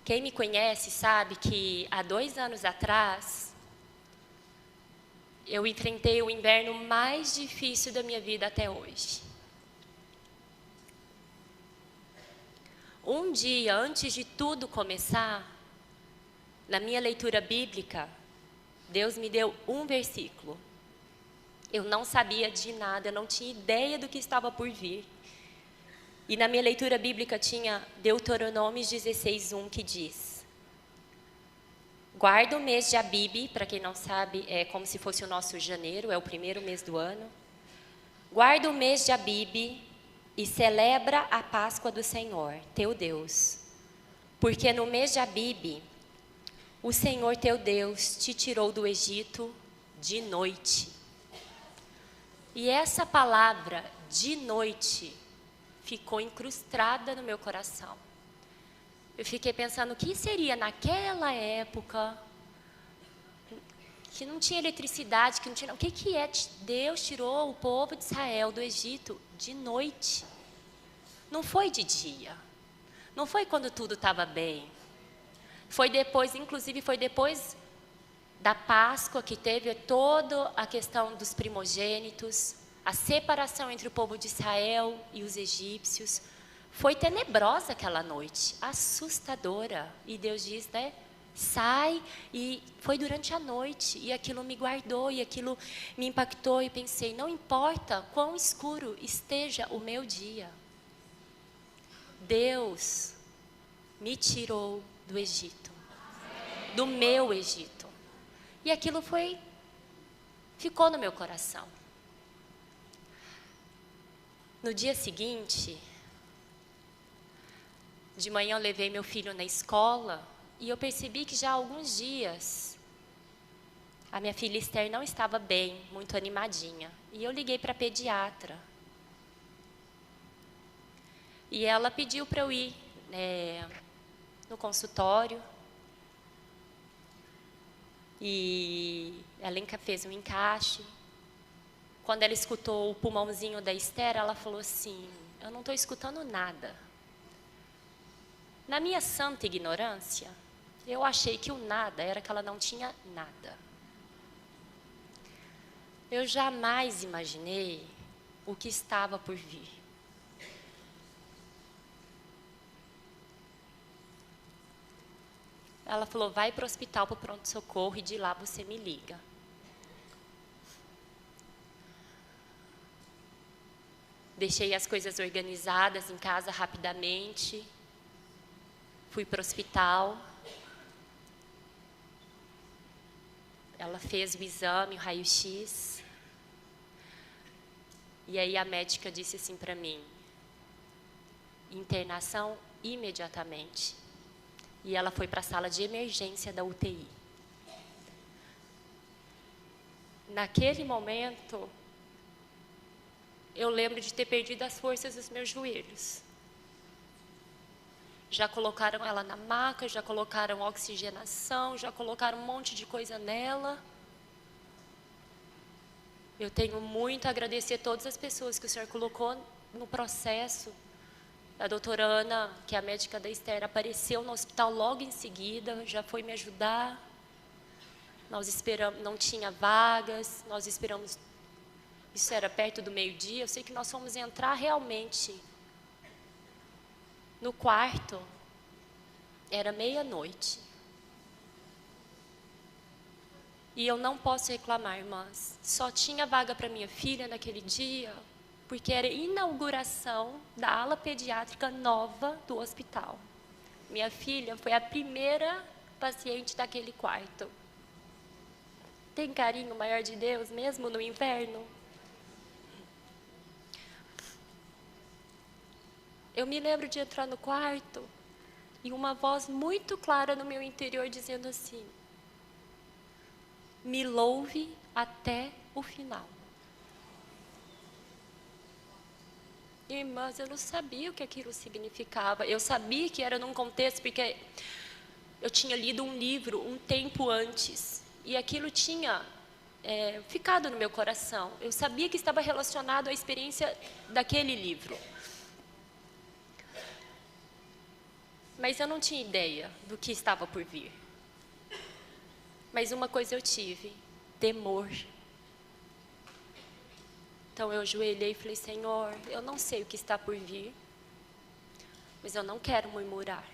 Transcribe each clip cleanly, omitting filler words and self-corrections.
Quem me conhece sabe que há 2 anos atrás, eu enfrentei o inverno mais difícil da minha vida até hoje. Um dia antes de tudo começar, na minha leitura bíblica, Deus me deu um versículo. Eu não sabia de nada, eu não tinha ideia do que estava por vir. E na minha leitura bíblica tinha Deuteronômio 16:1, que diz: guarda o mês de Abibe, para quem não sabe, é como se fosse o nosso janeiro, é o primeiro mês do ano. Guarda o mês de Abibe e celebra a Páscoa do Senhor, teu Deus. Porque no mês de Abibe, o Senhor teu Deus te tirou do Egito de noite. E essa palavra, de noite, ficou incrustada no meu coração. Eu fiquei pensando, o que seria naquela época, que não tinha eletricidade, que não tinha... O que é? Deus tirou o povo de Israel do Egito de noite. Não foi de dia. Não foi quando tudo estava bem. Foi depois, inclusive foi depois da Páscoa, que teve toda a questão dos primogênitos, a separação entre o povo de Israel e os egípcios. Foi tenebrosa aquela noite, assustadora. E Deus diz, né? Sai, e foi durante a noite, e aquilo me guardou, e aquilo me impactou, e pensei, não importa quão escuro esteja o meu dia, Deus me tirou do Egito, do meu Egito. E aquilo ficou no meu coração. No dia seguinte, de manhã eu levei meu filho na escola e eu percebi que já há alguns dias a minha filha Esther não estava bem, muito animadinha. E eu liguei para a pediatra. E ela pediu para eu ir no consultório. E ela fez um encaixe. Quando ela escutou o pulmãozinho da Esther, ela falou assim, eu não estou escutando nada. Na minha santa ignorância, eu achei que o nada era que ela não tinha nada. Eu jamais imaginei o que estava por vir. Ela falou, vai para o hospital, para o pronto-socorro, e de lá você me liga. Deixei as coisas organizadas em casa rapidamente. Fui para o hospital. Ela fez o exame, o raio-x. E aí a médica disse assim para mim, internação imediatamente. E ela foi para a sala de emergência da UTI. Naquele momento, eu lembro de ter perdido as forças dos meus joelhos. Já colocaram ela na maca, já colocaram oxigenação, já colocaram um monte de coisa nela. Eu tenho muito a agradecer a todas as pessoas que o senhor colocou no processo. A doutora Ana, que é a médica da Esther, apareceu no hospital logo em seguida, já foi me ajudar. Nós esperamos, não tinha vagas, nós esperamos, isso era perto do meio-dia, eu sei que nós fomos entrar realmente no quarto, era meia-noite. E eu não posso reclamar, irmãs, só tinha vaga para minha filha naquele dia, porque era inauguração da ala pediátrica nova do hospital. Minha filha foi a primeira paciente daquele quarto. Tem carinho maior de Deus, mesmo no inverno? Eu me lembro de entrar no quarto e uma voz muito clara no meu interior dizendo assim, me louve até o final. Irmãs, eu não sabia o que aquilo significava. Eu sabia que era num contexto, porque eu tinha lido um livro um tempo antes. E aquilo tinha ficado no meu coração. Eu sabia que estava relacionado à experiência daquele livro. Mas eu não tinha ideia do que estava por vir. Mas uma coisa eu tive: temor. Então eu ajoelhei e falei: Senhor, eu não sei o que está por vir, mas eu não quero murmurar.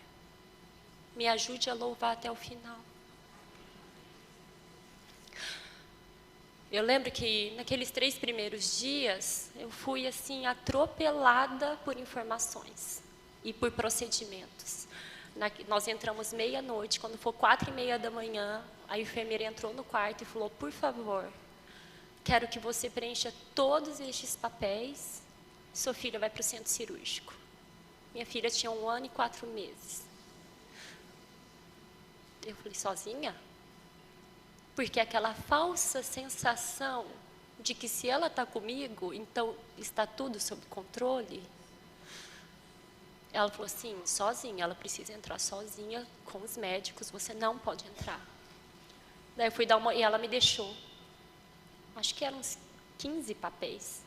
Me ajude a louvar até o final. Eu lembro que naqueles 3 primeiros dias, eu fui assim atropelada por informações e por procedimentos. Nós entramos meia-noite, quando for 4:30 da manhã, a enfermeira entrou no quarto e falou: por favor, quero que você preencha todos estes papéis, sua filha vai para o centro cirúrgico. Minha filha tinha 1 ano e 4 meses. Eu falei: sozinha? Porque aquela falsa sensação de que se ela está comigo, então está tudo sob controle. Ela falou assim: sozinha, ela precisa entrar sozinha com os médicos, você não pode entrar. Daí eu fui dar uma, e ela me deixou, acho que eram uns 15 papéis.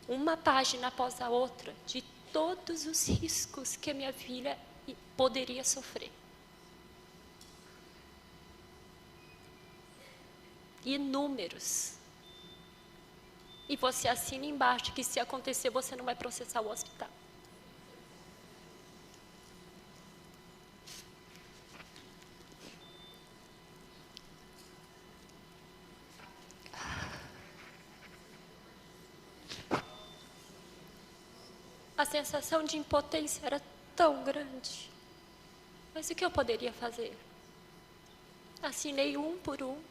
Uma página após a outra, de todos os riscos que a minha filha poderia sofrer. Inúmeros. E você assina embaixo que se acontecer você não vai processar o hospital. A sensação de impotência era tão grande. Mas o que eu poderia fazer? Assinei um por um.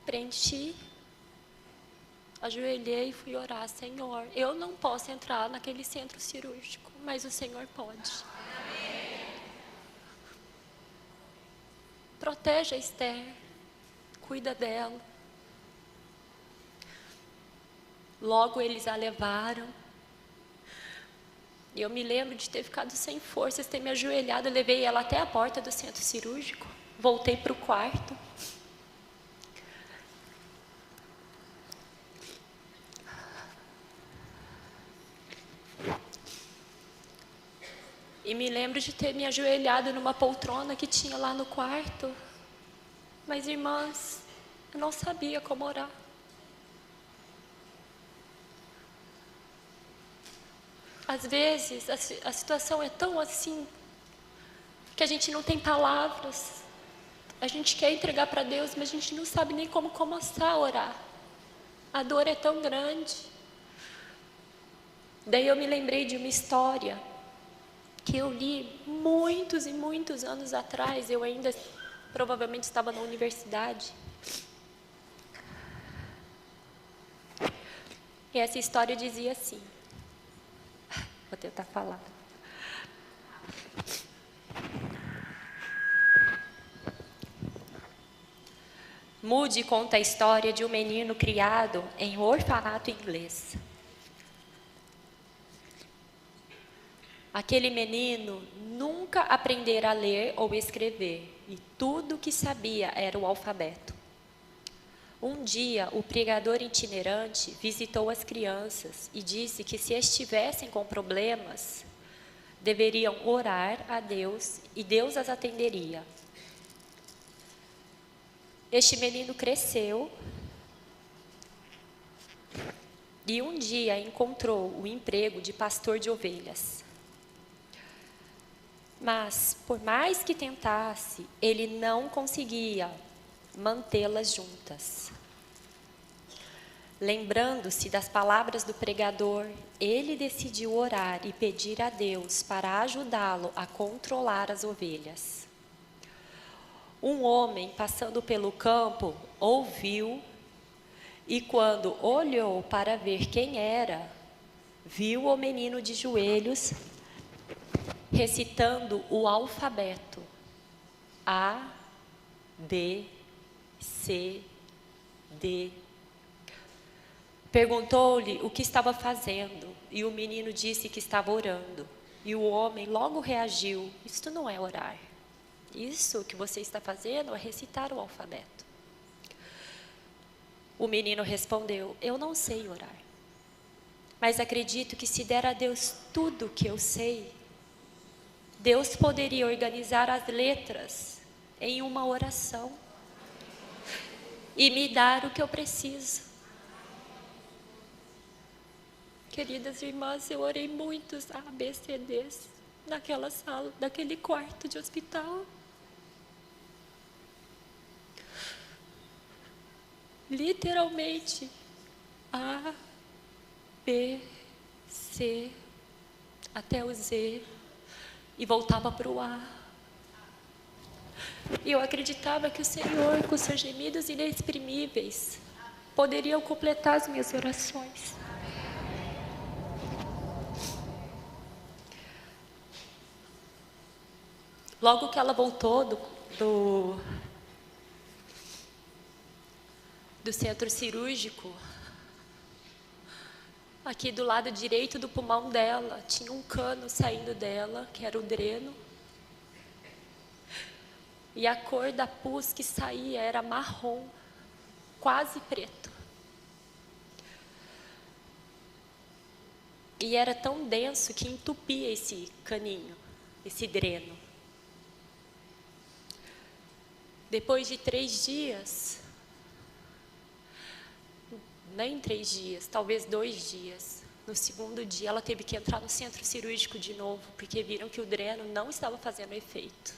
Preenchi. Ajoelhei e fui orar: Senhor, eu não posso entrar naquele centro cirúrgico, mas o Senhor pode. Amém. Protege a Esther, cuida dela. Logo eles a levaram. E eu me lembro de ter ficado sem forças, ter me ajoelhado, eu levei ela até a porta do centro cirúrgico, voltei para o quarto. E me lembro de ter me ajoelhado numa poltrona que tinha lá no quarto. Mas, irmãs, eu não sabia como orar. Às vezes, a situação é tão assim, que a gente não tem palavras. A gente quer entregar para Deus, mas a gente não sabe nem como começar a orar. A dor é tão grande. Daí eu me lembrei de uma história que eu li muitos e muitos anos atrás. Eu ainda provavelmente estava na universidade. E essa história dizia assim, vou tentar falar. Moody conta a história de um menino criado em um orfanato inglês. Aquele menino nunca aprendera a ler ou escrever, e tudo o que sabia era o alfabeto. Um dia, o pregador itinerante visitou as crianças e disse que se estivessem com problemas, deveriam orar a Deus e Deus as atenderia. Este menino cresceu e um dia encontrou o emprego de pastor de ovelhas. Mas, por mais que tentasse, ele não conseguia mantê-las juntas. Lembrando-se das palavras do pregador, ele decidiu orar e pedir a Deus para ajudá-lo a controlar as ovelhas. Um homem passando pelo campo ouviu e, quando olhou para ver quem era, viu o menino de joelhos recitando o alfabeto: A, B, C, D. Perguntou-lhe o que estava fazendo, e o menino disse que estava orando. E o homem logo reagiu: isto não é orar. Isso que você está fazendo é recitar o alfabeto. O menino respondeu: eu não sei orar, mas acredito que se der a Deus tudo o que eu sei, Deus poderia organizar as letras em uma oração e me dar o que eu preciso. Queridas irmãs, eu orei muitos ABCDs naquela sala, naquele quarto de hospital. Literalmente, A, B, C, até o Z, e voltava para o A. E eu acreditava que o Senhor, com seus gemidos inexprimíveis, poderiam completar as minhas orações. Logo que ela voltou do centro cirúrgico, aqui do lado direito do pulmão dela, tinha um cano saindo dela, que era o dreno. E a cor da pus que saía era marrom, quase preto. E era tão denso que entupia esse caninho, esse dreno. Depois de 3 dias, nem 3 dias, talvez 2 dias, no segundo dia ela teve que entrar no centro cirúrgico de novo, porque viram que o dreno não estava fazendo efeito.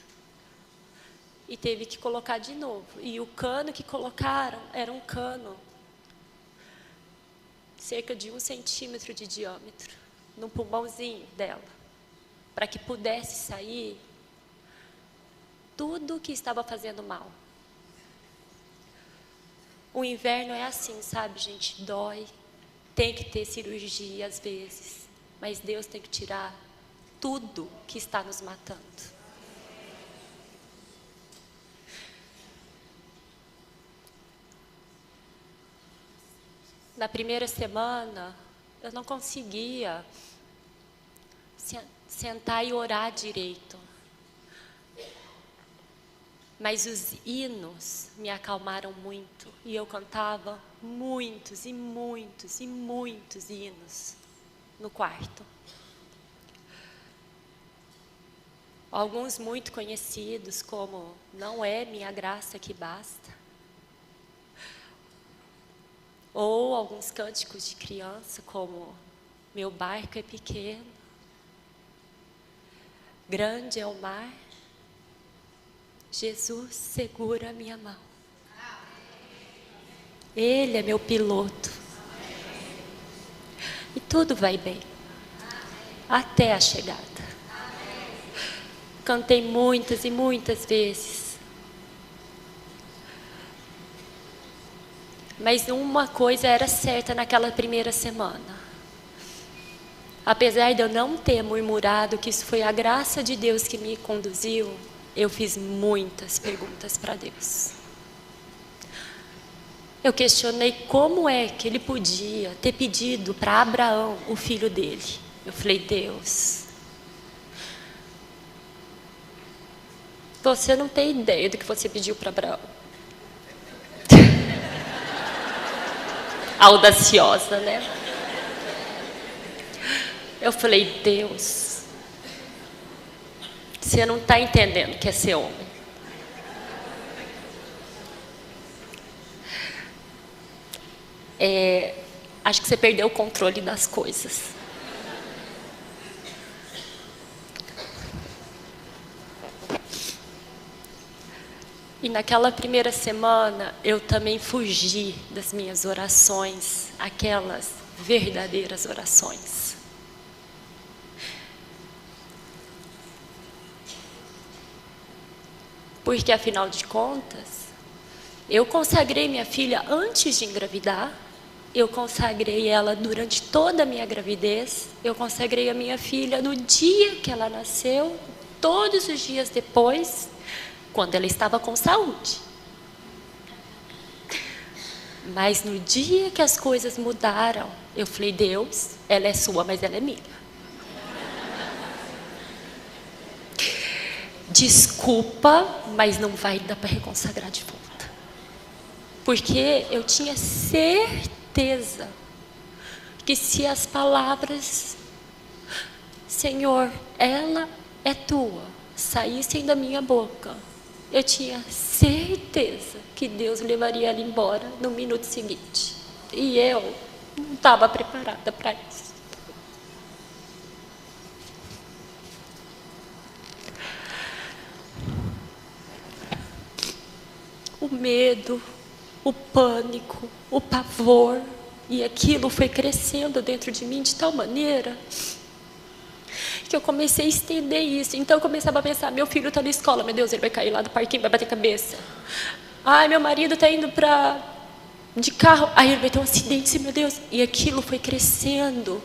E teve que colocar de novo. E o cano que colocaram era um cano cerca de 1 centímetro de diâmetro, no pulmãozinho dela, para que pudesse sair tudo que estava fazendo mal. O inverno é assim, sabe, gente? Dói, tem que ter cirurgia às vezes, mas Deus tem que tirar tudo que está nos matando. Na primeira semana, eu não conseguia sentar e orar direito. Mas os hinos me acalmaram muito. E eu cantava muitos e muitos e muitos hinos no quarto. Alguns muito conhecidos, como Não é minha graça que basta. Ou alguns cânticos de criança, como Meu barco é pequeno, grande é o mar, Jesus segura a minha mão. Ele é meu piloto. E tudo vai bem, até a chegada. Cantei muitas e muitas vezes. Mas uma coisa era certa naquela primeira semana. Apesar de eu não ter murmurado que isso foi a graça de Deus que me conduziu, eu fiz muitas perguntas para Deus. Eu questionei como é que ele podia ter pedido para Abraão, o filho dele. Eu falei, Deus, você não tem ideia do que você pediu para Abraão. Audaciosa, né? Eu falei, Deus, você não está entendendo o que é ser homem. Acho que você perdeu o controle das coisas. E naquela primeira semana, eu também fugi das minhas orações, aquelas verdadeiras orações. Porque, afinal de contas, eu consagrei minha filha antes de engravidar, eu consagrei ela durante toda a minha gravidez, eu consagrei a minha filha no dia que ela nasceu, todos os dias depois, quando ela estava com saúde. Mas no dia que as coisas mudaram, eu falei, Deus, ela é sua, mas ela é minha. Desculpa, mas não vai dar para reconsagrar de volta. Porque eu tinha certeza que se as palavras, Senhor, ela é tua, saíssem da minha boca, eu tinha certeza que Deus levaria ela embora no minuto seguinte. E eu não estava preparada para isso. O medo, o pânico, o pavor, e aquilo foi crescendo dentro de mim de tal maneira que eu comecei a estender isso. Então eu começava a pensar, meu filho está na escola, meu Deus, ele vai cair lá do parquinho, vai bater cabeça. Ai, meu marido está indo de carro, aí ele vai ter um acidente, meu Deus. E aquilo foi crescendo.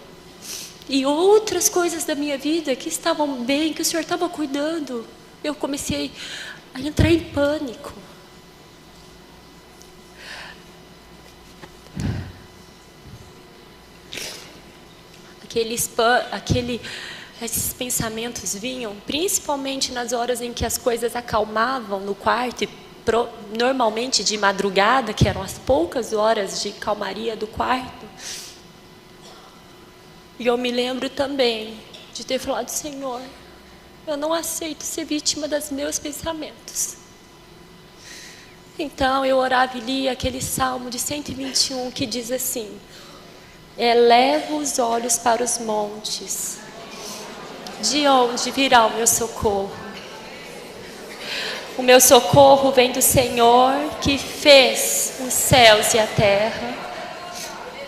E outras coisas da minha vida que estavam bem, que o Senhor estava cuidando, eu comecei a entrar em pânico. Esses pensamentos vinham principalmente nas horas em que as coisas acalmavam no quarto, e normalmente de madrugada, que eram as poucas horas de calmaria do quarto. E eu me lembro também de ter falado, Senhor, eu não aceito ser vítima dos meus pensamentos. Então eu orava e lia aquele Salmo de 121 que diz assim: eleva os olhos para os montes, de onde virá o meu socorro? O meu socorro vem do Senhor que fez os céus e a terra.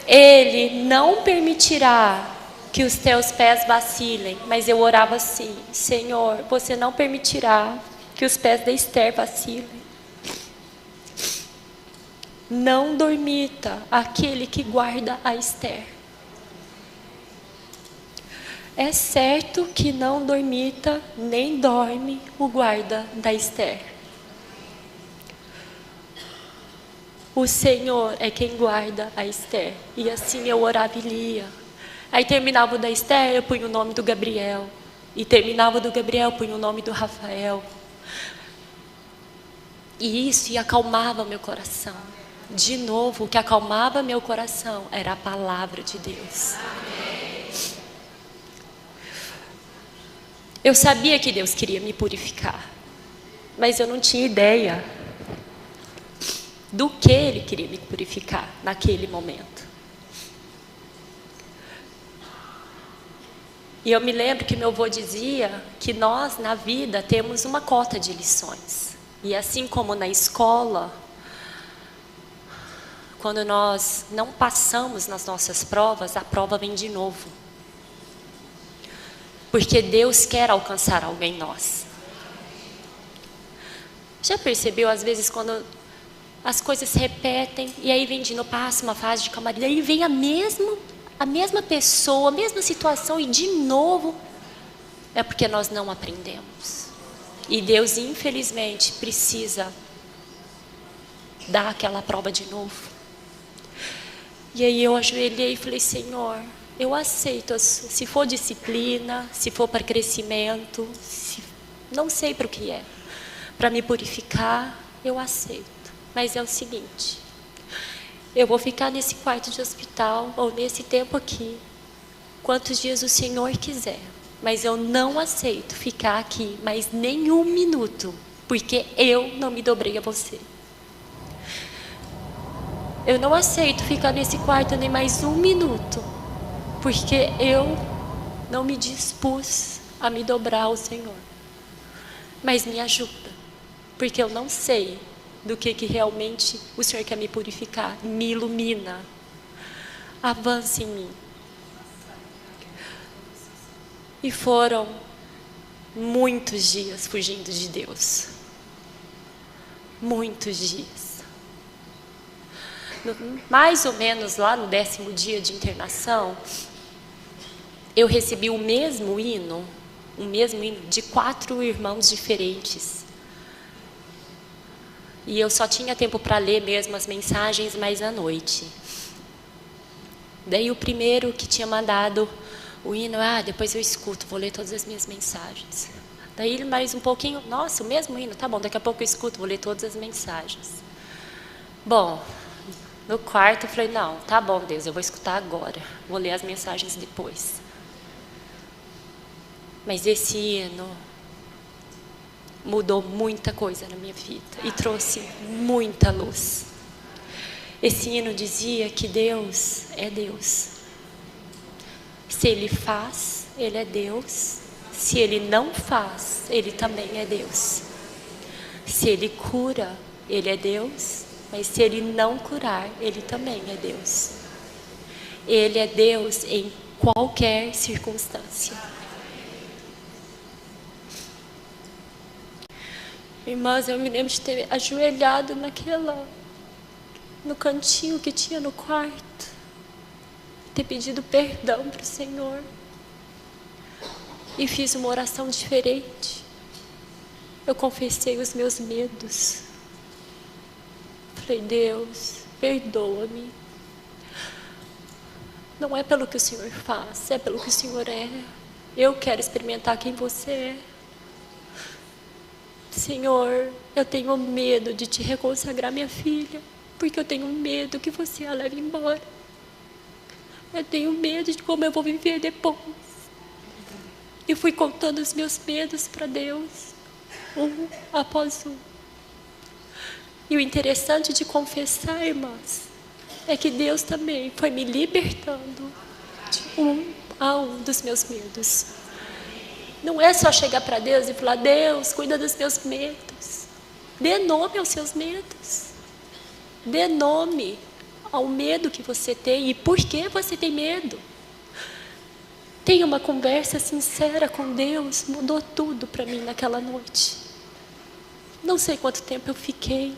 Ele não permitirá que os teus pés vacilem. Mas eu orava assim, Senhor, você não permitirá que os pés da Esther vacilem. Não dormita aquele que guarda a Esther. É certo que não dormita, nem dorme o guarda da Esther. O Senhor é quem guarda a Esther. E assim eu orava e lia. Aí terminava o da Esther, eu punha o nome do Gabriel. E terminava o do Gabriel, eu punha o nome do Rafael. E isso acalmava meu coração. De novo, o que acalmava meu coração era a palavra de Deus. Eu sabia que Deus queria me purificar, mas eu não tinha ideia do que Ele queria me purificar naquele momento. E eu me lembro que meu avô dizia que nós, na vida, temos uma cota de lições. E assim como na escola, quando nós não passamos nas nossas provas, a prova vem de novo. Porque Deus quer alcançar algo em nós. Já percebeu, às vezes, quando as coisas se repetem, e aí vem de novo, passa uma fase de calmaria, aí vem a mesma pessoa, a mesma situação, e de novo, é porque nós não aprendemos. E Deus, infelizmente, precisa dar aquela prova de novo. E aí eu ajoelhei e falei, Senhor, eu aceito, se for disciplina, se for para crescimento, não sei para o que é, para me purificar, eu aceito. Mas é o seguinte, eu vou ficar nesse quarto de hospital, ou nesse tempo aqui, quantos dias o Senhor quiser. Mas eu não aceito ficar aqui mais nem um minuto, porque eu não me dobrei a você. Eu não aceito ficar nesse quarto nem mais um minuto, porque eu não me dispus a me dobrar ao Senhor. Mas me ajuda, porque eu não sei do que realmente o Senhor quer me purificar. Me ilumina. Avance em mim. E foram muitos dias fugindo de Deus. Muitos dias. Mais ou menos lá no 10º dia de internação, eu recebi o mesmo hino de 4 irmãos diferentes. E eu só tinha tempo para ler mesmo as mensagens mais à noite. Daí o primeiro que tinha mandado o hino, depois eu escuto, vou ler todas as minhas mensagens. Daí mais um pouquinho, nossa, o mesmo hino, tá bom, daqui a pouco eu escuto, vou ler todas as mensagens. Bom, no quarto eu falei, não, tá bom Deus, eu vou escutar agora, vou ler as mensagens depois. Mas esse hino mudou muita coisa na minha vida e trouxe muita luz. Esse hino dizia que Deus é Deus. Se Ele faz, Ele é Deus. Se Ele não faz, Ele também é Deus. Se Ele cura, Ele é Deus. Mas se Ele não curar, Ele também é Deus. Ele é Deus em qualquer circunstância. Irmãs, eu me lembro de ter ajoelhado no cantinho que tinha no quarto, ter pedido perdão para o Senhor, e fiz uma oração diferente. Eu confessei os meus medos. Falei: Deus, perdoa-me. Não é pelo que o Senhor faz, é pelo que o Senhor é. Eu quero experimentar quem você é. Senhor, eu tenho medo de te reconsagrar minha filha, porque eu tenho medo que você a leve embora. Eu tenho medo de como eu vou viver depois. E fui contando os meus medos para Deus, um após um. E o interessante de confessar, irmãs, é que Deus também foi me libertando de um a um dos meus medos. Não é só chegar para Deus e falar: Deus, cuida dos meus medos. Dê nome aos seus medos. Dê nome ao medo que você tem e por que você tem medo. Tenha uma conversa sincera com Deus. Mudou tudo para mim naquela noite. Não sei quanto tempo eu fiquei.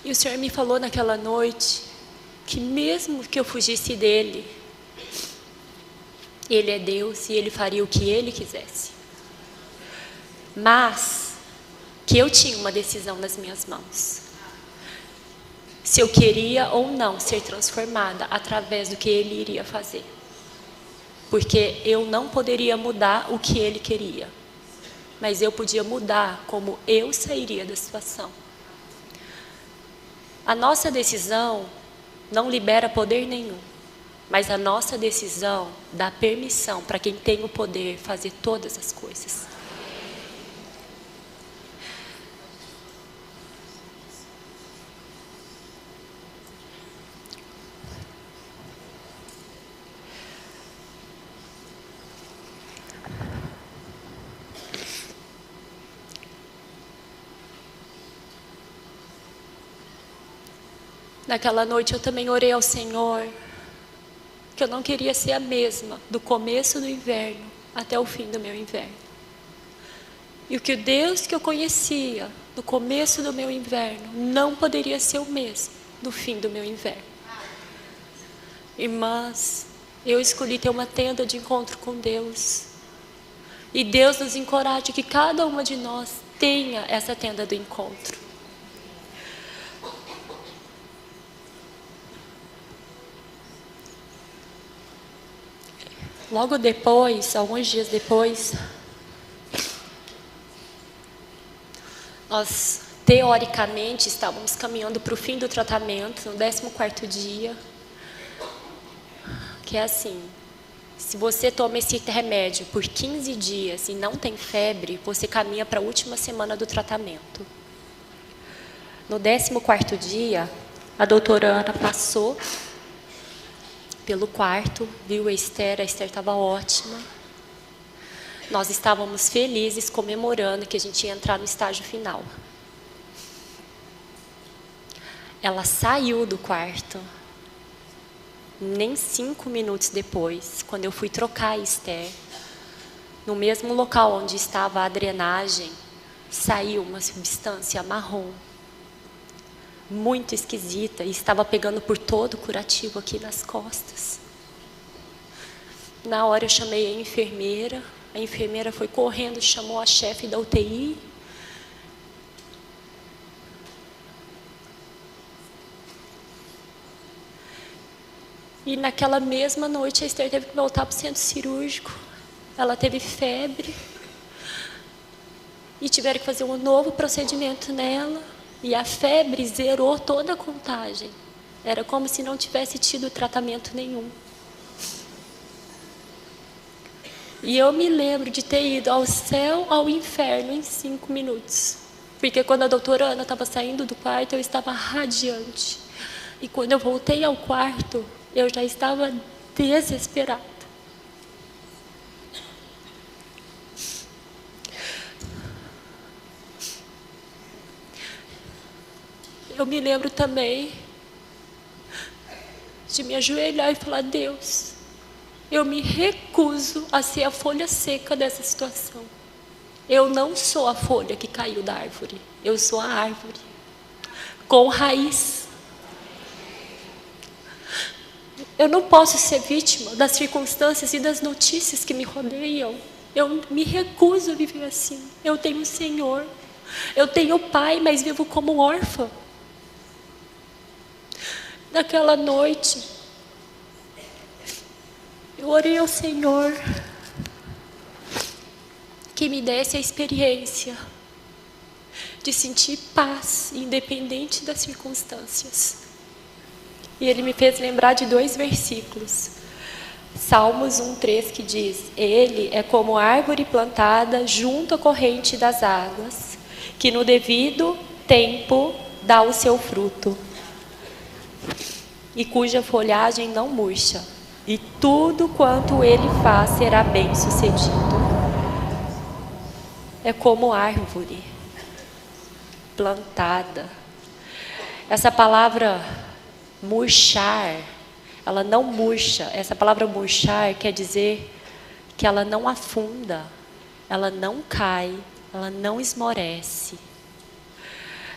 E o Senhor me falou naquela noite que mesmo que eu fugisse dele, Ele é Deus e Ele faria o que Ele quisesse. Mas que eu tinha uma decisão nas minhas mãos. Se eu queria ou não ser transformada através do que Ele iria fazer. Porque eu não poderia mudar o que Ele queria. Mas eu podia mudar como eu sairia da situação. A nossa decisão não libera poder nenhum, mas a nossa decisão dá permissão para quem tem o poder fazer todas as coisas. Naquela noite eu também orei ao Senhor, que eu não queria ser a mesma do começo do inverno até o fim do meu inverno. E o que o Deus que eu conhecia no começo do meu inverno não poderia ser o mesmo no fim do meu inverno. Irmãs, eu escolhi ter uma tenda de encontro com Deus. E Deus nos encoraja que cada uma de nós tenha essa tenda do encontro. Logo depois, alguns dias depois, nós teoricamente estávamos caminhando para o fim do tratamento, no 14º dia, que é assim: se você toma esse remédio por 15 dias e não tem febre, você caminha para a última semana do tratamento. No 14º dia, a doutora Ana passou pelo quarto, viu a Esther estava ótima. Nós estávamos felizes, comemorando que a gente ia entrar no estágio final. Ela saiu do quarto, nem 5 minutos depois, quando eu fui trocar a Esther, no mesmo local onde estava a drenagem, saiu uma substância marrom, muito esquisita, e estava pegando por todo o curativo aqui nas costas. Na hora eu chamei a enfermeira foi correndo, chamou a chefe da UTI. E naquela mesma noite a Esther teve que voltar para o centro cirúrgico. Ela teve febre. E tiveram que fazer um novo procedimento nela. E a febre zerou toda a contagem. Era como se não tivesse tido tratamento nenhum. E eu me lembro de ter ido ao céu, ao inferno em 5 minutos. Porque quando a doutora Ana estava saindo do quarto, eu estava radiante. E quando eu voltei ao quarto, eu já estava desesperada. Eu me lembro também de me ajoelhar e falar: Deus, eu me recuso a ser a folha seca dessa situação. Eu não sou a folha que caiu da árvore. Eu sou a árvore com raiz. Eu não posso ser vítima das circunstâncias e das notícias que me rodeiam. Eu me recuso a viver assim. Eu tenho um Senhor. Eu tenho pai, mas vivo como órfã. Naquela noite, eu orei ao Senhor que me desse a experiência de sentir paz, independente das circunstâncias. E Ele me fez lembrar de 2 versículos. Salmos 1:3, que diz: Ele é como árvore plantada junto à corrente das águas, que no devido tempo dá o seu fruto, e cuja folhagem não murcha, e tudo quanto ele faz será bem sucedido. É como árvore plantada. Essa palavra murchar, ela não murcha. Essa palavra murchar quer dizer que ela não afunda, ela não cai, ela não esmorece,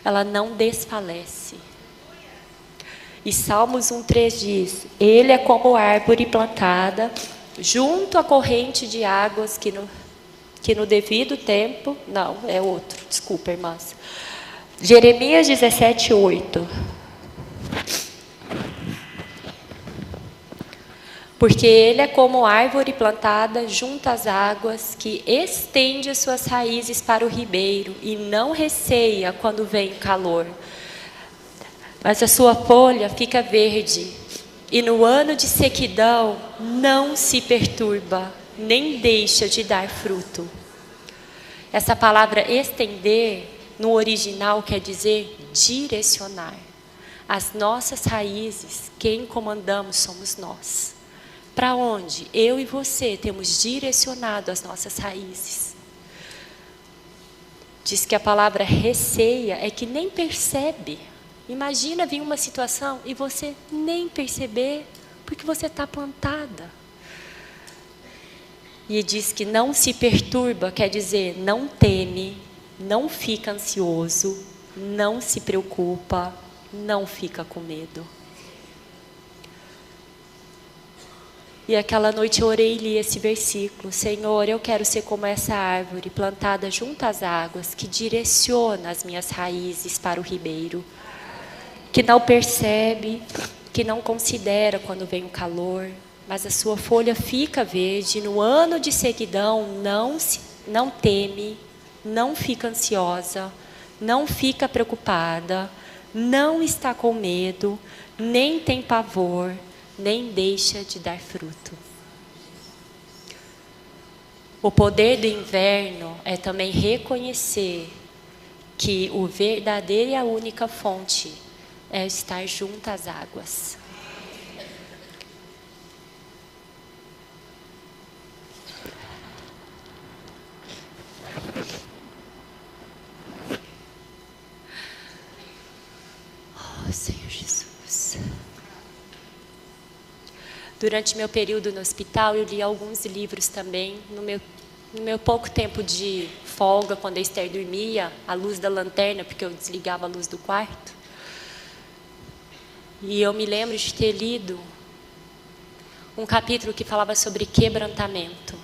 ela não desfalece. E Salmos 1:3 diz: Ele é como árvore plantada junto à corrente de águas que no devido tempo... Não, é outro, desculpa, irmãs. Jeremias 17:8. Porque ele é como árvore plantada junto às águas, que estende as suas raízes para o ribeiro e não receia quando vem o calor. Mas a sua folha fica verde, e no ano de sequidão não se perturba, nem deixa de dar fruto. Essa palavra estender, no original, quer dizer direcionar. As nossas raízes, quem comandamos somos nós. Para onde eu e você temos direcionado as nossas raízes? Diz que a palavra receia é que nem percebe. Imagina vir uma situação e você nem perceber, porque você está plantada. E diz que não se perturba, quer dizer, não teme, não fica ansioso, não se preocupa, não fica com medo. E aquela noite eu orei e li esse versículo: Senhor, eu quero ser como essa árvore plantada junto às águas, que direciona as minhas raízes para o ribeiro, que não percebe, que não considera quando vem o calor, mas a sua folha fica verde. No ano de sequidão não teme, não fica ansiosa, não fica preocupada, não está com medo, nem tem pavor, nem deixa de dar fruto. O poder do inverno é também reconhecer que o verdadeiro e a única fonte é estar junto às águas. Oh, Senhor Jesus. Durante meu período no hospital, eu li alguns livros também. No meu pouco tempo de folga, quando a Esther dormia, à luz da lanterna, porque eu desligava a luz do quarto. E eu me lembro de ter lido um capítulo que falava sobre quebrantamento.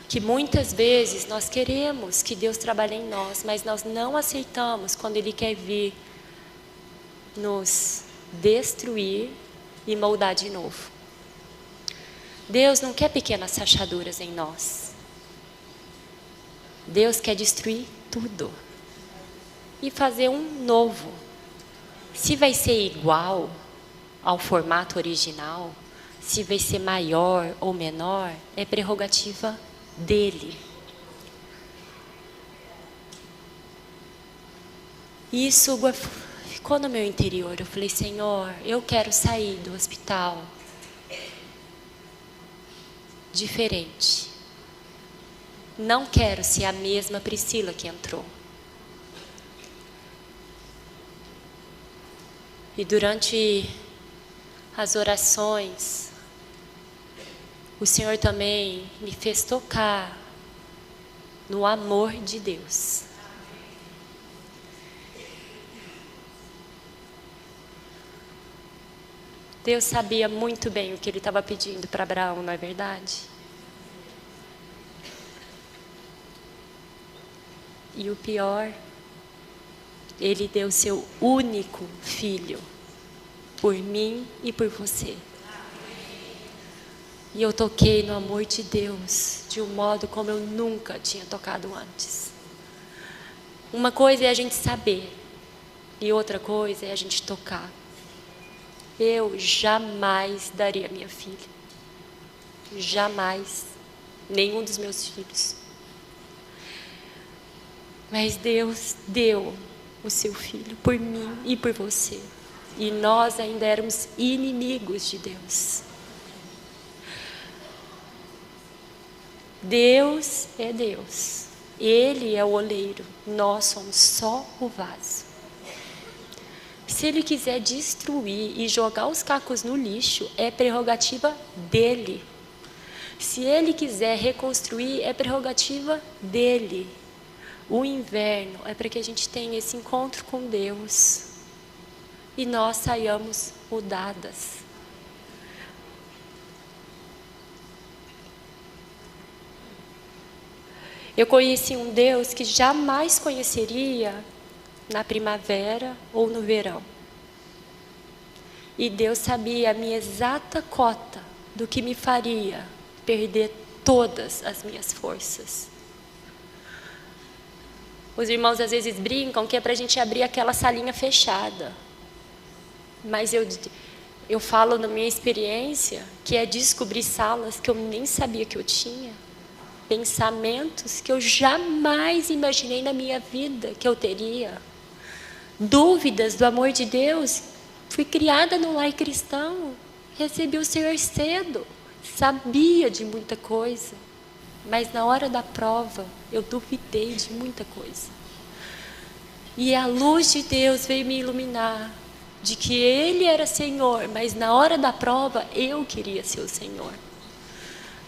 Que muitas vezes nós queremos que Deus trabalhe em nós, mas nós não aceitamos quando Ele quer vir nos destruir e moldar de novo. Deus não quer pequenas rachaduras em nós. Deus quer destruir tudo e fazer um novo. Se vai ser igual ao formato original, se vai ser maior ou menor, é prerrogativa dele. E isso ficou no meu interior. Eu falei, Senhor, eu quero sair do hospital diferente. Não quero ser a mesma Priscila que entrou. E durante as orações, o Senhor também me fez tocar no amor de Deus. Deus sabia muito bem o que Ele estava pedindo para Abraão, não é verdade? E o pior, Ele deu seu único filho por mim e por você. E eu toquei no amor de Deus de um modo como eu nunca tinha tocado antes. Uma coisa é a gente saber e outra coisa é a gente tocar. Eu jamais daria minha filha. Jamais. Nenhum dos meus filhos. Mas Deus deu o seu filho por mim e por você. E nós ainda éramos inimigos de Deus. Deus é Deus. Ele é o oleiro. Nós somos só o vaso. Se Ele quiser destruir e jogar os cacos no lixo, é prerrogativa dele. Se Ele quiser reconstruir, é prerrogativa dele. O inverno é para que a gente tenha esse encontro com Deus e nós saiamos mudadas. Eu conheci um Deus que jamais conheceria na primavera ou no verão. E Deus sabia a minha exata cota do que me faria perder todas as minhas forças. Os irmãos às vezes brincam que é para a gente abrir aquela salinha fechada. Mas eu falo na minha experiência que é descobrir salas que eu nem sabia que eu tinha. Pensamentos que eu jamais imaginei na minha vida que eu teria. Dúvidas do amor de Deus. Fui criada num lar cristão. Recebi o Senhor cedo. Sabia de muita coisa. Mas na hora da prova, eu duvidei de muita coisa. E a luz de Deus veio me iluminar. De que Ele era Senhor. Mas na hora da prova, eu queria ser o Senhor.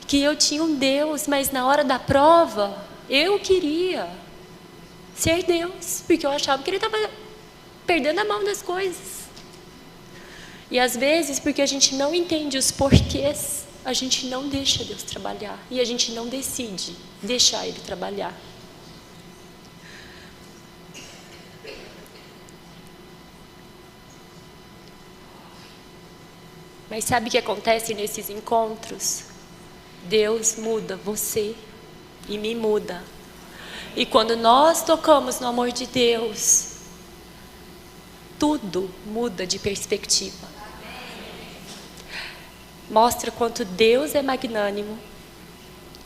Que eu tinha um Deus, mas na hora da prova, eu queria ser Deus. Porque eu achava que Ele estava perdendo a mão das coisas. E às vezes, porque a gente não entende os porquês, a gente não deixa Deus trabalhar. E a gente não decide deixar Ele trabalhar. Mas sabe o que acontece nesses encontros? Deus muda você e me muda. E quando nós tocamos no amor de Deus, tudo muda de perspectiva. Mostra quanto Deus é magnânimo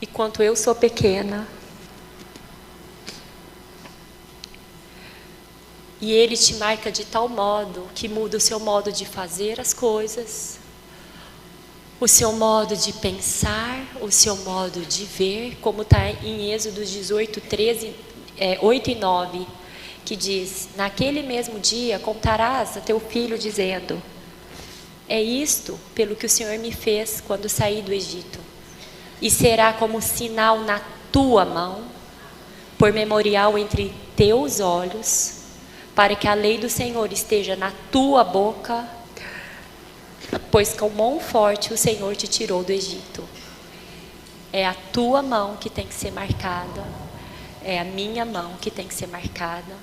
e quanto eu sou pequena. E Ele te marca de tal modo que muda o seu modo de fazer as coisas, o seu modo de pensar, o seu modo de ver, como está em Êxodo 18, 8 e 9, que diz: naquele mesmo dia contarás a teu filho dizendo: é isto pelo que o Senhor me fez quando saí do Egito, e será como sinal na tua mão, por memorial entre teus olhos, para que a lei do Senhor esteja na tua boca, pois com mão forte o Senhor te tirou do Egito. É a tua mão que tem que ser marcada, é a minha mão que tem que ser marcada,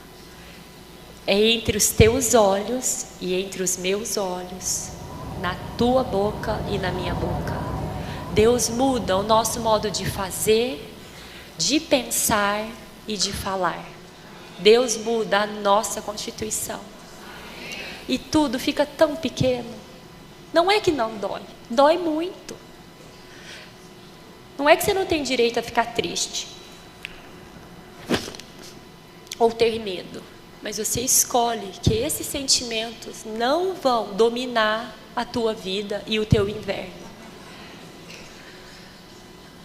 é entre os teus olhos e entre os meus olhos, na tua boca e na minha boca. Deus muda o nosso modo de fazer, de pensar, e de falar. Deus muda a nossa constituição. E tudo fica tão pequeno. Não é que não dói, dói muito. Não é que você não tem direito a ficar triste ou ter medo, mas você escolhe que esses sentimentos não vão dominar a tua vida e o teu inverno.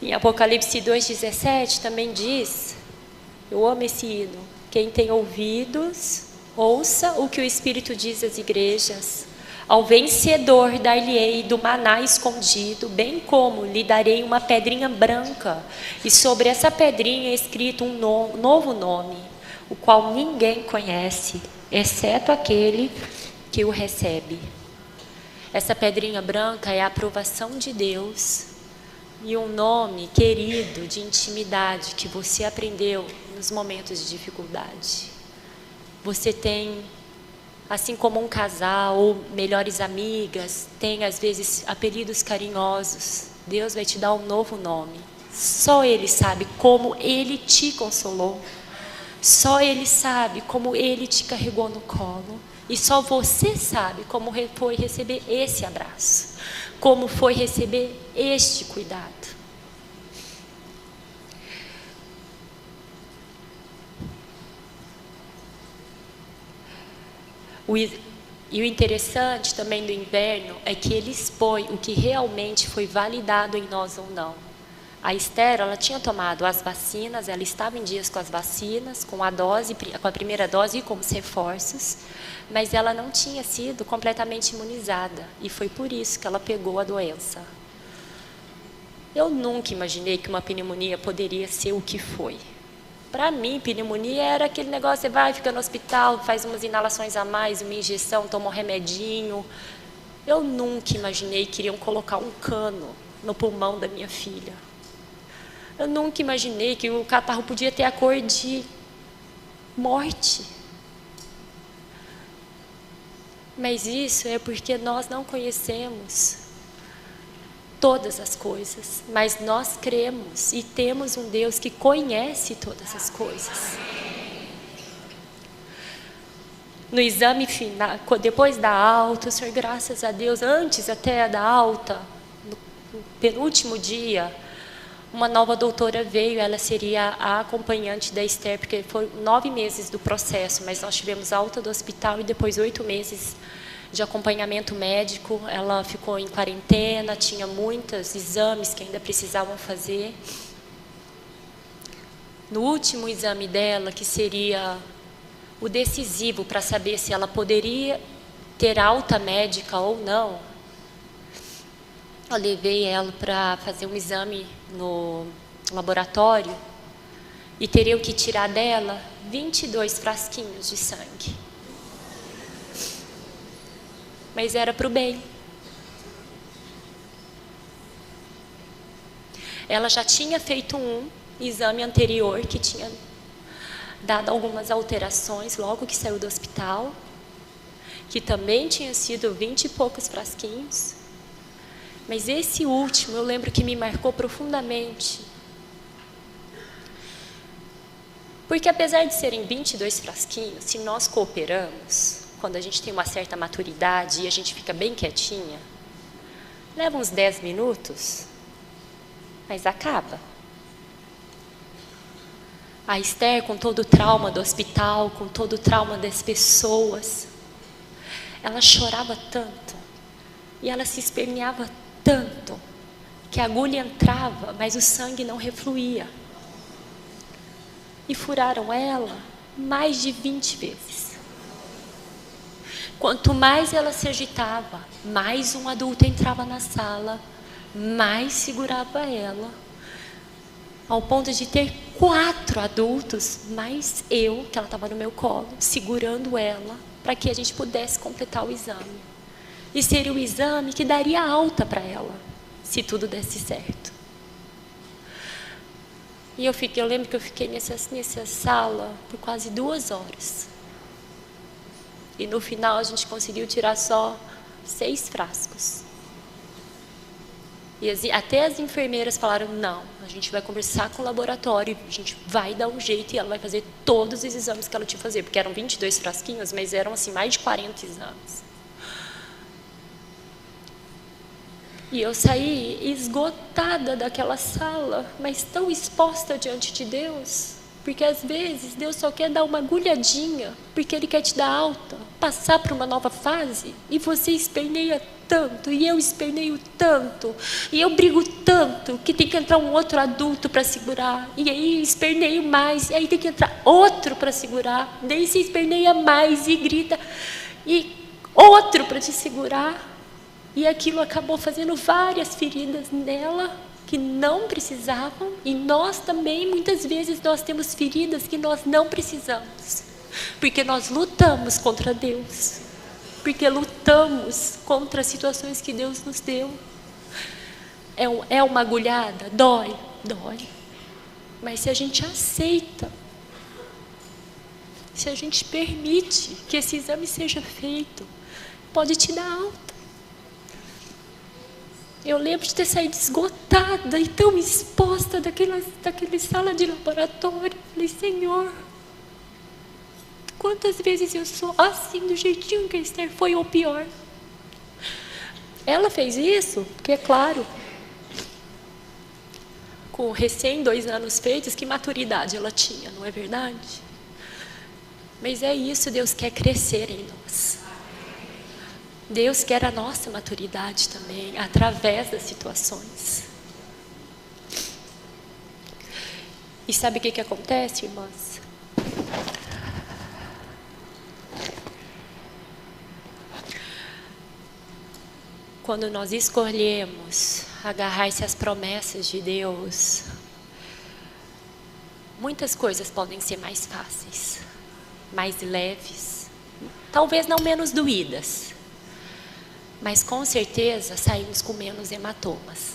Em Apocalipse 2,17 também diz, eu amo esse hino, quem tem ouvidos, ouça o que o Espírito diz às igrejas. Ao vencedor dar-lhe-ei do maná escondido, bem como lhe darei uma pedrinha branca, e sobre essa pedrinha é escrito um novo nome, o qual ninguém conhece, exceto aquele que o recebe. Essa pedrinha branca é a aprovação de Deus e um nome querido de intimidade que você aprendeu nos momentos de dificuldade. Você tem, assim como um casal ou melhores amigas, tem às vezes apelidos carinhosos. Deus vai te dar um novo nome. Só Ele sabe como Ele te consolou. Só Ele sabe como Ele te carregou no colo. E só você sabe como foi receber esse abraço. Como foi receber este cuidado. E o interessante também do inverno é que ele expõe o que realmente foi validado em nós ou não. A Esther, ela tinha tomado as vacinas, ela estava em dias com as vacinas, com a primeira dose e com os reforços, mas ela não tinha sido completamente imunizada, e foi por isso que ela pegou a doença. Eu nunca imaginei que uma pneumonia poderia ser o que foi. Para mim, pneumonia era aquele negócio, você vai, fica no hospital, faz umas inalações a mais, uma injeção, toma um remedinho. Eu nunca imaginei que iriam colocar um cano no pulmão da minha filha. Eu nunca imaginei que o catarro podia ter a cor de morte. Mas isso é porque nós não conhecemos todas as coisas, mas nós cremos e temos um Deus que conhece todas as coisas. No exame final, depois da alta, o Senhor, graças a Deus, antes até da alta, no penúltimo dia, uma nova doutora veio, ela seria a acompanhante da Esther, porque foram 9 meses do processo, mas nós tivemos alta do hospital e depois 8 meses de acompanhamento médico. Ela ficou em quarentena, tinha muitos exames que ainda precisavam fazer. No último exame dela, que seria o decisivo para saber se ela poderia ter alta médica ou não, eu levei ela para fazer um exame no laboratório e teriam que tirar dela 22 frasquinhos de sangue. Mas era para o bem. Ela já tinha feito um exame anterior que tinha dado algumas alterações logo que saiu do hospital, que também tinha sido 20 e poucos frasquinhos. Mas esse último, eu lembro que me marcou profundamente. Porque apesar de serem 22 frasquinhos, se nós cooperamos, quando a gente tem uma certa maturidade e a gente fica bem quietinha, leva uns 10 minutos, mas acaba. A Esther, com todo o trauma do hospital, com todo o trauma das pessoas, ela chorava tanto e ela se esperneava tanto que a agulha entrava, mas o sangue não refluía. E furaram ela mais de 20 vezes. Quanto mais ela se agitava, mais um adulto entrava na sala, mais segurava ela, ao ponto de ter 4 adultos, mais eu, que ela estava no meu colo, segurando ela, para que a gente pudesse completar o exame. E seria o exame que daria alta para ela, se tudo desse certo. E eu lembro que eu fiquei nessa sala por quase 2 horas. E no final a gente conseguiu tirar só 6 frascos. E até as enfermeiras falaram, não, a gente vai conversar com o laboratório, a gente vai dar um jeito e ela vai fazer todos os exames que ela tinha que fazer, porque eram 22 frasquinhos, mas eram assim, mais de 40 exames. E eu saí esgotada daquela sala, mas tão exposta diante de Deus, porque às vezes Deus só quer dar uma agulhadinha, porque Ele quer te dar alta, passar para uma nova fase, e você esperneia tanto, e eu esperneio tanto, e eu brigo tanto, que tem que entrar um outro adulto para segurar, e aí esperneio mais, e aí tem que entrar outro para segurar, daí você esperneia mais e grita, e outro para te segurar, e aquilo acabou fazendo várias feridas nela, que não precisavam, e nós também, muitas vezes, nós temos feridas que nós não precisamos, porque nós lutamos contra Deus, porque lutamos contra as situações que Deus nos deu. É uma agulhada? Dói, dói. Mas se a gente aceita, se a gente permite que esse exame seja feito, pode te dar alta. Eu lembro de ter saído esgotada e tão exposta daquela sala de laboratório. Falei, Senhor, quantas vezes eu sou assim, do jeitinho que a Esther foi, ou pior. Ela fez isso, porque é claro, com recém 2 anos feitos, que maturidade ela tinha, não é verdade? Mas é isso, Deus quer crescer em nós. Deus quer a nossa maturidade também, através das situações. E sabe o que acontece, irmãs? Quando nós escolhemos agarrar-se às promessas de Deus, muitas coisas podem ser mais fáceis, mais leves, talvez não menos doídas, mas com certeza saímos com menos hematomas.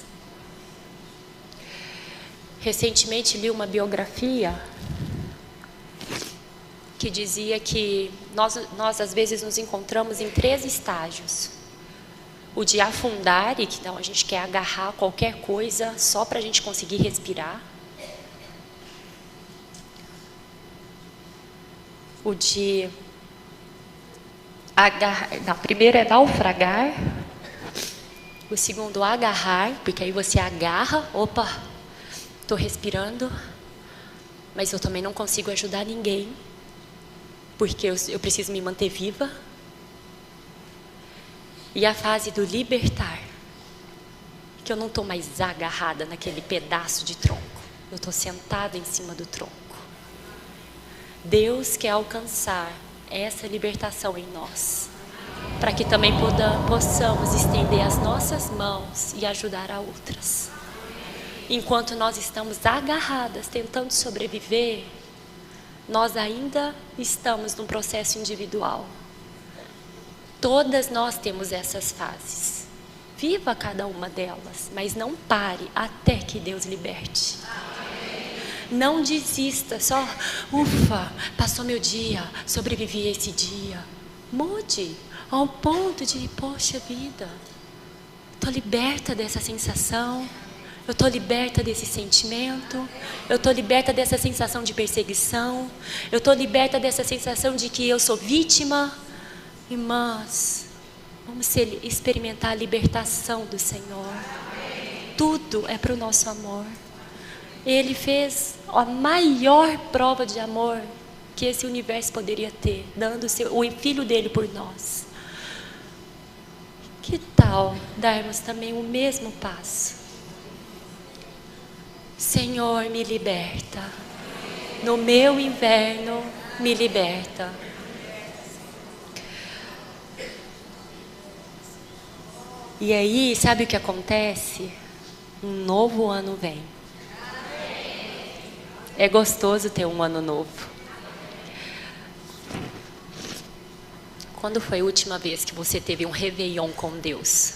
Recentemente li uma biografia que dizia que nós às vezes nos encontramos em 3 estágios. O de afundar, e que então a gente quer agarrar qualquer coisa só para a gente conseguir respirar. O de primeiro é naufragar. O segundo, agarrar, porque aí você agarra, opa, estou respirando, mas eu também não consigo ajudar ninguém, porque eu preciso me manter viva. E a fase do libertar, que eu não estou mais agarrada naquele pedaço de tronco, eu estou sentada em cima do tronco. Deus quer alcançar essa libertação em nós, para que também possamos estender as nossas mãos e ajudar a outras. Enquanto nós estamos agarradas, tentando sobreviver, nós ainda estamos num processo individual. Todas nós temos essas fases. Viva cada uma delas, mas não pare até que Deus liberte. Não desista, só, ufa, passou meu dia, sobrevivi a esse dia. Mude ao ponto de, poxa vida, estou liberta dessa sensação, eu estou liberta desse sentimento, eu estou liberta dessa sensação de perseguição, eu estou liberta dessa sensação de que eu sou vítima. Irmãs, vamos experimentar a libertação do Senhor. Tudo é para o nosso amor. Ele fez a maior prova de amor que esse universo poderia ter, dando o Filho dele por nós. Que tal darmos também o mesmo passo? Senhor, me liberta. No meu inverno, me liberta. E aí, sabe o que acontece? Um novo ano vem. É gostoso ter um ano novo. Quando foi a última vez que você teve um réveillon com Deus?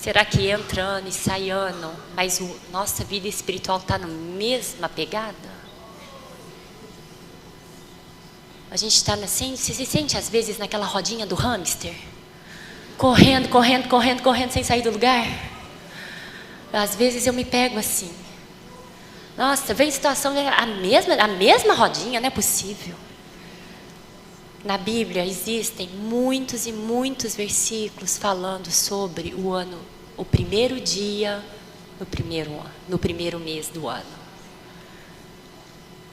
Será que entra ano e sai ano, mas nossa vida espiritual está na mesma pegada? A gente está assim, você se sente às vezes naquela rodinha do hamster? correndo, correndo, correndo, correndo, sem sair do lugar. Às vezes eu me pego assim. Nossa, vem situação, a mesma rodinha, não é possível. Na Bíblia existem muitos e muitos versículos falando sobre o ano, o primeiro dia, no primeiro mês do ano.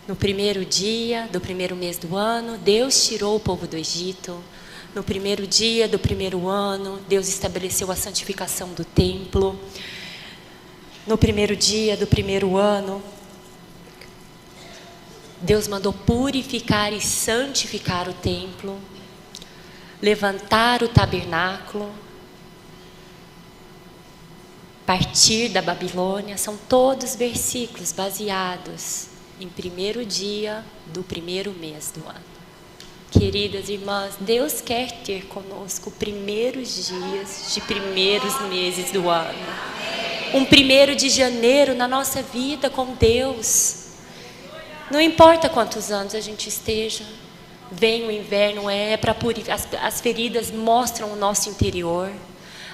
No primeiro dia do primeiro mês do ano, Deus tirou o povo do Egito. No primeiro dia do primeiro ano, Deus estabeleceu a santificação do templo. No primeiro dia do primeiro ano, Deus mandou purificar e santificar o templo, levantar o tabernáculo, partir da Babilônia. São todos versículos baseados em primeiro dia do primeiro mês do ano. Queridas irmãs, Deus quer ter conosco primeiros dias de primeiros meses do ano. Um 1º de janeiro na nossa vida com Deus. Não importa quantos anos a gente esteja, vem o inverno, para purificar. As feridas mostram o nosso interior,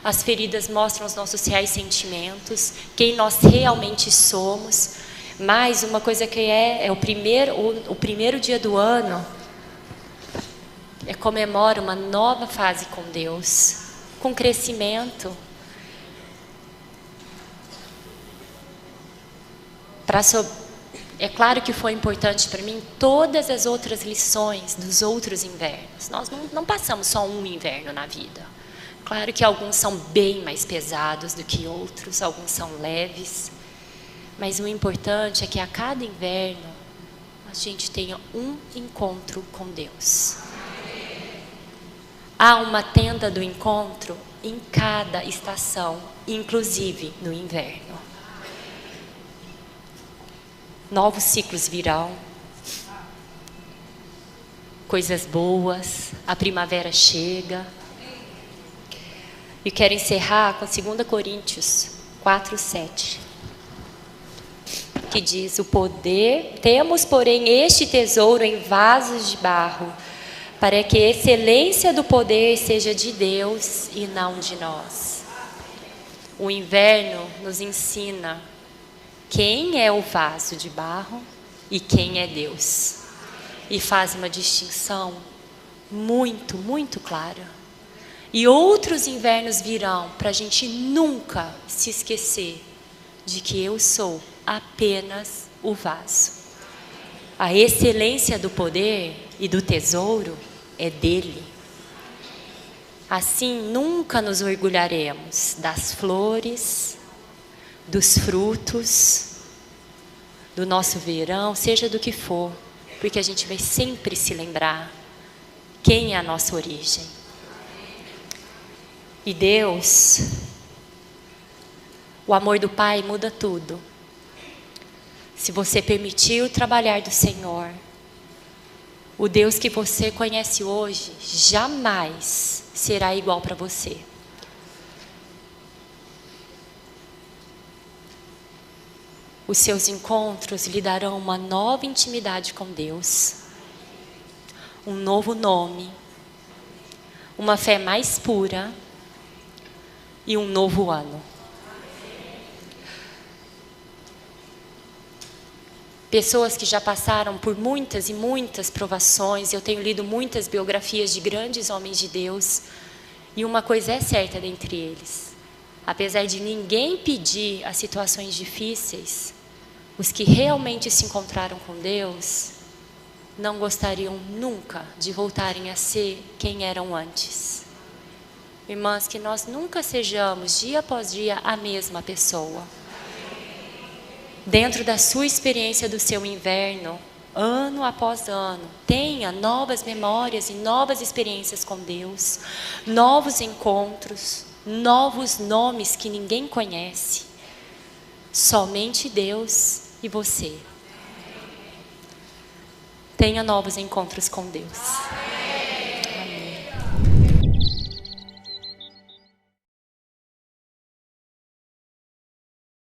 as feridas mostram os nossos reais sentimentos, quem nós realmente somos. Mas uma coisa que é o primeiro dia do ano, comemora uma nova fase com Deus, com crescimento. É claro que foi importante para mim todas as outras lições dos outros invernos. Nós não passamos só um inverno na vida. Claro que alguns são bem mais pesados do que outros, alguns são leves. Mas o importante é que a cada inverno a gente tenha um encontro com Deus. Há uma tenda do encontro em cada estação, inclusive no inverno. Novos ciclos virão, coisas boas, a primavera chega. E quero encerrar com 2 Coríntios 4:7, que diz: o poder, temos porém este tesouro em vasos de barro, para que a excelência do poder seja de Deus e não de nós. O inverno nos ensina quem é o vaso de barro e quem é Deus. E faz uma distinção muito, muito clara. E outros invernos virão para a gente nunca se esquecer de que eu sou apenas o vaso. A excelência do poder e do tesouro é dele. Assim, nunca nos orgulharemos das flores, dos frutos, do nosso verão, seja do que for, porque a gente vai sempre se lembrar quem é a nossa origem. E Deus, o amor do Pai muda tudo. Se você permitir o trabalhar do Senhor, o Deus que você conhece hoje jamais será igual para você. Os seus encontros lhe darão uma nova intimidade com Deus, um novo nome, uma fé mais pura e um novo ano. Pessoas que já passaram por muitas e muitas provações, eu tenho lido muitas biografias de grandes homens de Deus, e uma coisa é certa dentre eles: apesar de ninguém pedir as situações difíceis, os que realmente se encontraram com Deus não gostariam nunca de voltarem a ser quem eram antes. Irmãs, que nós nunca sejamos dia após dia a mesma pessoa. Dentro da sua experiência do seu inverno, ano após ano, tenha novas memórias e novas experiências com Deus, novos encontros, novos nomes que ninguém conhece. Somente Deus e você. Tenha novos encontros com Deus.